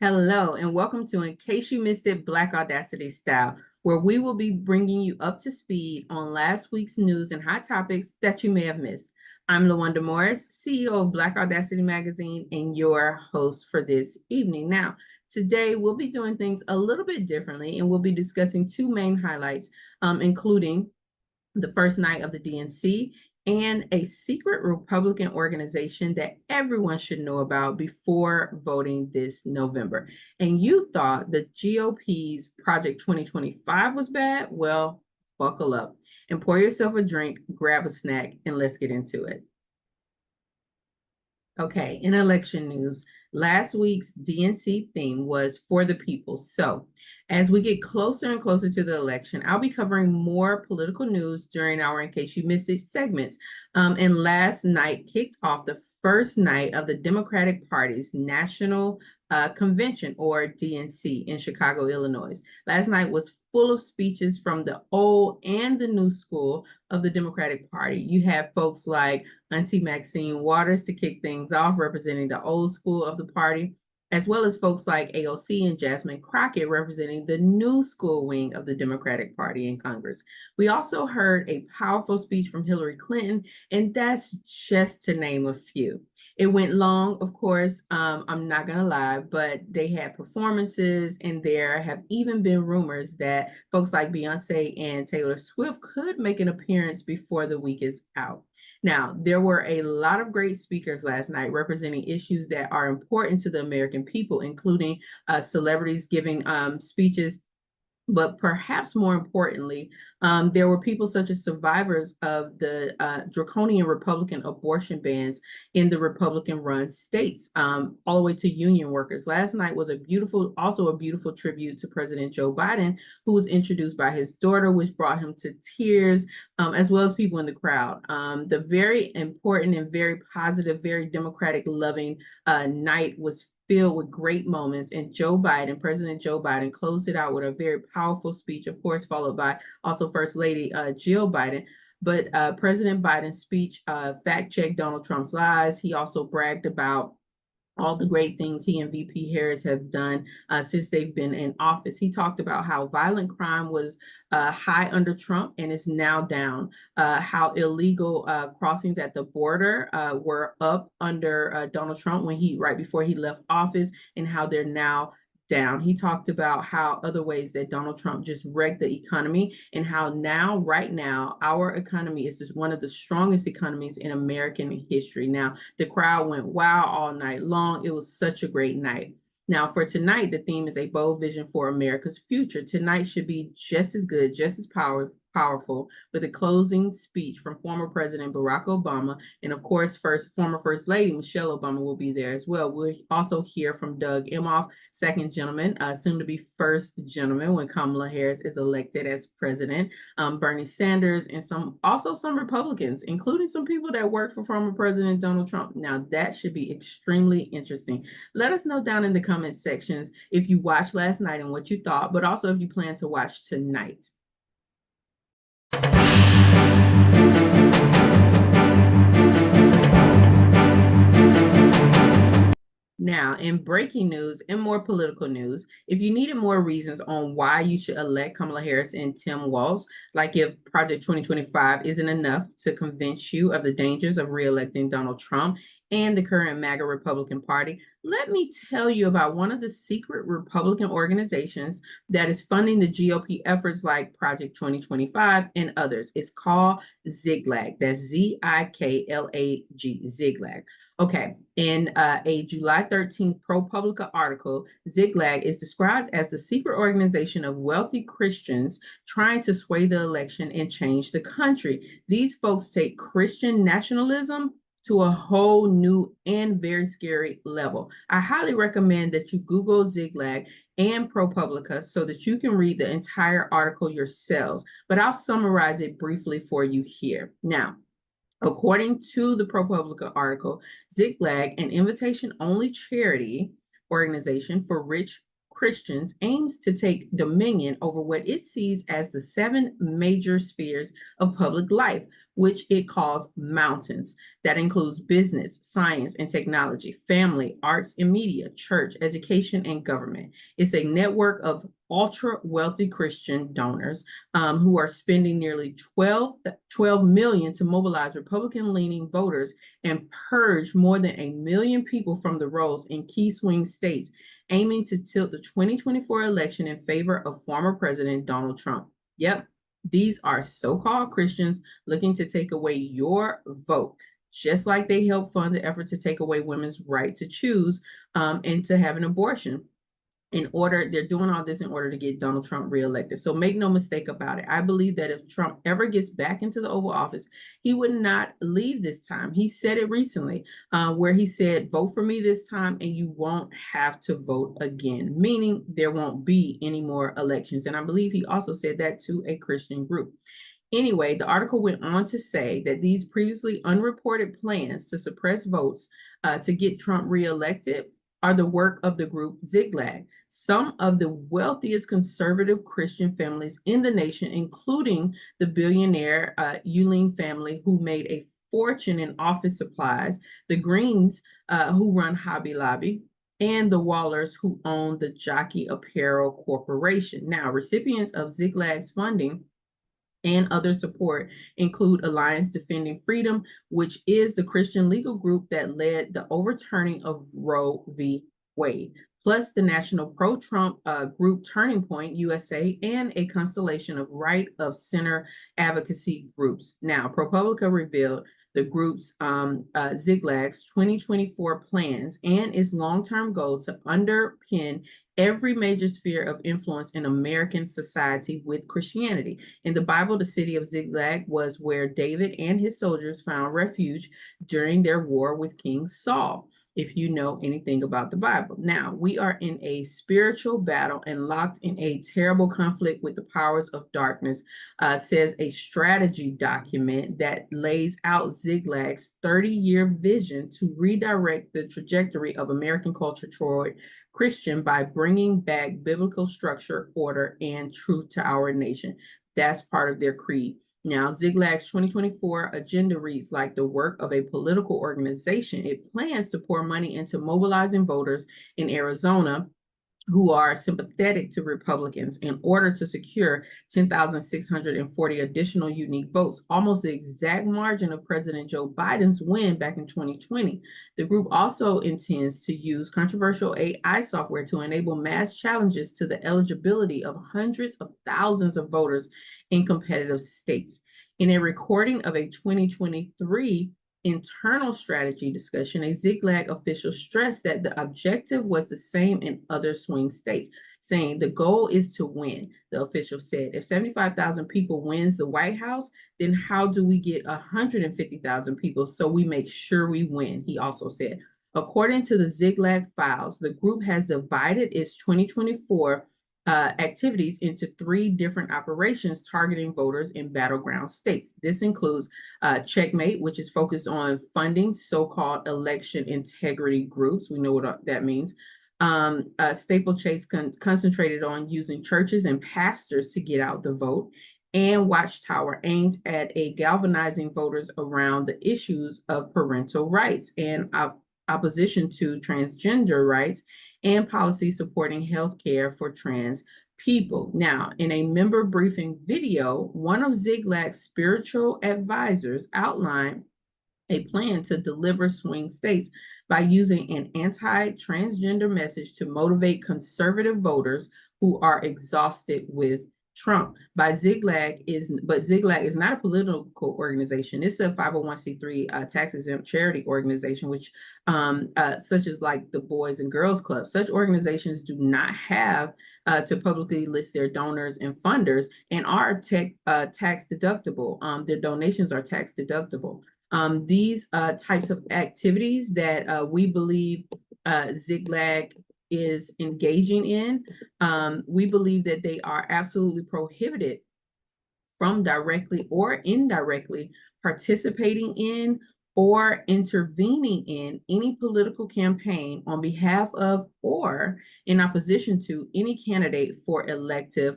Hello, and welcome to In Case You Missed It, Black Audacity Style, where we will be bringing you up to speed on last week's news and hot topics that you may have missed. I'm LaWanda Morris, CEO of Black Audacity Magazine, and your host for this evening. Now, today we'll be doing things a little bit differently, and we'll be discussing two main highlights, including the first night of the DNC and a secret Republican organization that everyone should know about before voting this November. And you thought the GOP's Project 2025 was bad? Well, buckle up and pour yourself a drink, grab a snack, and let's get into it. Okay, in election news, last week's DNC theme was for the people. So, as we get closer and closer to the election, I'll be covering more political news during our In Case You Missed It segments. And last night kicked off the first night of the Democratic Party's National Convention, or DNC, in Chicago, Illinois. Last night was full of speeches from the old and the new school of the Democratic Party. You have folks like Auntie Maxine Waters to kick things off, representing the old school of the party, as well as folks like AOC and Jasmine Crockett representing the new school wing of the Democratic Party in Congress. We also heard a powerful speech from Hillary Clinton, and that's just to name a few. It went long, of course, I'm not going to lie, but they had performances, and there have even been rumors that folks like Beyonce and Taylor Swift could make an appearance before the week is out. Now, there were a lot of great speakers last night representing issues that are important to the American people, including celebrities giving speeches. But perhaps more importantly, there were people such as survivors of the draconian Republican abortion bans in the Republican-run states, all the way to union workers. Last night was also a beautiful tribute to President Joe Biden, who was introduced by his daughter, which brought him to tears, as well as people in the crowd. The very important and very positive, very Democratic-loving night was filled with great moments, and President Joe Biden, closed it out with a very powerful speech, of course, followed by also First Lady Jill Biden. But President Biden's speech fact-checked Donald Trump's lies. He also bragged about all the great things he and VP Harris have done since they've been in office. He talked about how violent crime was high under Trump and is now down, how illegal crossings at the border were up under Donald Trump right before he left office, and how they're now down. He talked about how other ways that Donald Trump just wrecked the economy, and how right now, our economy is just one of the strongest economies in American history. Now, the crowd went wild all night long. It was such a great night. Now, for tonight, the theme is a bold vision for America's future. Tonight should be just as good, just as powerful, with a closing speech from former President Barack Obama, and of course, former First Lady Michelle Obama will be there as well. We'll also hear from Doug Emhoff, second gentleman, soon to be first gentleman when Kamala Harris is elected as president, Bernie Sanders, and some Republicans, including some people that worked for former President Donald Trump. Now, that should be extremely interesting. Let us know down in the comment sections if you watched last night and what you thought, but also if you plan to watch tonight. Now, in breaking news and more political news, if you needed more reasons on why you should elect Kamala Harris and Tim Walz, like if Project 2025 isn't enough to convince you of the dangers of re-electing Donald Trump and the current MAGA Republican Party, let me tell you about one of the secret Republican organizations that is funding the GOP efforts like Project 2025 and others. It's called Ziklag. That's Ziklag, Ziklag. Okay, in a July 13th ProPublica article, Ziklag is described as the secret organization of wealthy Christians trying to sway the election and change the country. These folks take Christian nationalism to a whole new and very scary level. I highly recommend that you Google Ziklag and ProPublica so that you can read the entire article yourselves, but I'll summarize it briefly for you here. Now, according to the ProPublica article, Ziklag, an invitation-only charity organization for rich Christians, aims to take dominion over what it sees as the 7 major spheres of public life, which it calls mountains. That includes business, science and technology, family, arts and media, church, education, and government. It's a network of ultra-wealthy Christian donors who are spending nearly 12 million to mobilize Republican-leaning voters and purge more than 1 million people from the rolls in key swing states, aiming to tilt the 2024 election in favor of former President Donald Trump. Yep, these are so-called Christians looking to take away your vote, just like they helped fund the effort to take away women's right to choose and to have an abortion. They're doing all this in order to get Donald Trump reelected. So make no mistake about it. I believe that if Trump ever gets back into the Oval Office, he would not leave this time. He said it recently, where he said, vote for me this time and you won't have to vote again, meaning there won't be any more elections. And I believe he also said that to a Christian group. Anyway, the article went on to say that these previously unreported plans to suppress votes to get Trump reelected are the work of the group Ziklag, some of the wealthiest conservative Christian families in the nation, including the billionaire Yuling family, who made a fortune in office supplies, the Greens, who run Hobby Lobby, and the Wallers, who own the Jockey Apparel Corporation. Now, recipients of Ziklag's funding and other support include Alliance Defending Freedom, which is the Christian legal group that led the overturning of Roe v. Wade, plus the national pro-Trump group Turning Point USA, and a constellation of right of center advocacy groups. Now, ProPublica revealed the group's Ziklag's 2024 plans and its long-term goal to underpin every major sphere of influence in American society with Christianity. In the Bible, the city of Ziklag was where David and his soldiers found refuge during their war with King Saul, if you know anything about the Bible. Now, we are in a spiritual battle and locked in a terrible conflict with the powers of darkness, says a strategy document that lays out Ziklag's 30-year vision to redirect the trajectory of American culture toward Christian by bringing back biblical structure, order, and truth to our nation. That's part of their creed. Now, Ziklag's 2024 agenda reads like the work of a political organization. It plans to pour money into mobilizing voters in Arizona who are sympathetic to Republicans in order to secure 10,640 additional unique votes, almost the exact margin of President Joe Biden's win back in 2020. The group also intends to use controversial AI software to enable mass challenges to the eligibility of hundreds of thousands of voters in competitive states. In a recording of a 2023 internal strategy discussion, a Ziklag official stressed that the objective was the same in other swing states, saying the goal is to win. The official said, if 75,000 people wins the White House, then how do we get 150,000 people so we make sure we win, he also said. According to the Ziklag files, the group has divided its 2024 activities into 3 different operations targeting voters in battleground states. This includes Checkmate, which is focused on funding so-called election integrity groups. We know what that means. Steeplechase concentrated on using churches and pastors to get out the vote, and Watchtower aimed at galvanizing voters around the issues of parental rights and opposition to transgender rights and policy supporting health care for trans people. Now, in a member briefing video, one of Ziklag's spiritual advisors outlined a plan to deliver swing states by using an anti-transgender message to motivate conservative voters who are exhausted with Trump. Ziklag is not a political organization. It's a 501c3 tax-exempt charity organization, which such as like the Boys and Girls Club. Such organizations do not have to publicly list their donors and funders and are tax deductible. Their donations are tax deductible. These types of activities that we believe Ziklag is engaging in, we believe that they are absolutely prohibited from directly or indirectly participating in or intervening in any political campaign on behalf of or in opposition to any candidate for elective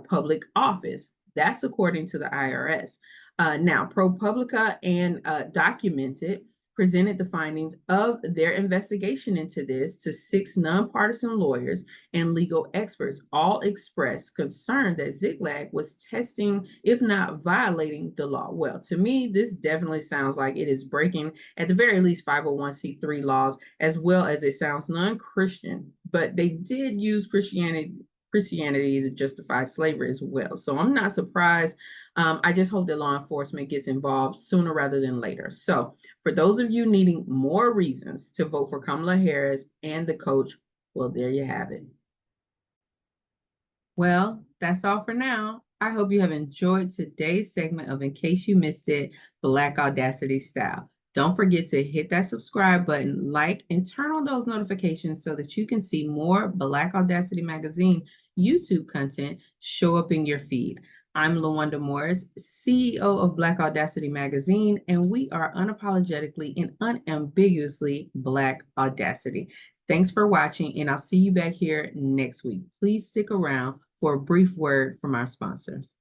public office. That's according to the IRS. Now, ProPublica and Documented presented the findings of their investigation into this to 6 nonpartisan lawyers and legal experts. All expressed concern that Ziklag was testing, if not violating, the law. Well, to me, this definitely sounds like it is breaking, at the very least, 501c3 laws, as well as it sounds non-Christian. But they did use Christianity to justify slavery as well. So I'm not surprised. I just hope that law enforcement gets involved sooner rather than later. So for those of you needing more reasons to vote for Kamala Harris and the coach, well, there you have it. Well, that's all for now. I hope you have enjoyed today's segment of In Case You Missed It, Black Audacity Style. Don't forget to hit that subscribe button, like, and turn on those notifications so that you can see more Black Audacity Magazine YouTube content show up in your feed. I'm LaWanda Morris, CEO of Black Audacity Magazine, and we are unapologetically and unambiguously Black Audacity. Thanks for watching, and I'll see you back here next week. Please stick around for a brief word from our sponsors.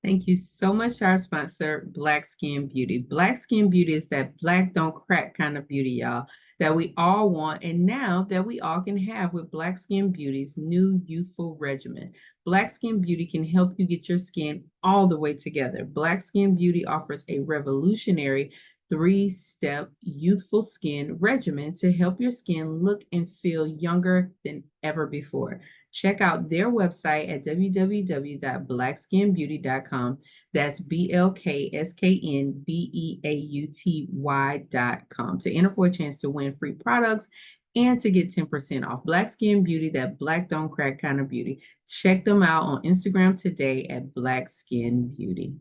Thank you so much to our sponsor, Black Skin Beauty. Black Skin Beauty is that black don't crack kind of beauty, y'all, that we all want and now that we all can have with Black Skin Beauty's new youthful regimen. Black Skin Beauty can help you get your skin all the way together. Black Skin Beauty offers a revolutionary 3-step youthful skin regimen to help your skin look and feel younger than ever before. Check out their website at www.blackskinbeauty.com. That's BLKSKNBEAUTY.com to enter for a chance to win free products and to get 10% off. Black Skin Beauty, that black don't crack kind of beauty. Check them out on Instagram today at Black Skin Beauty.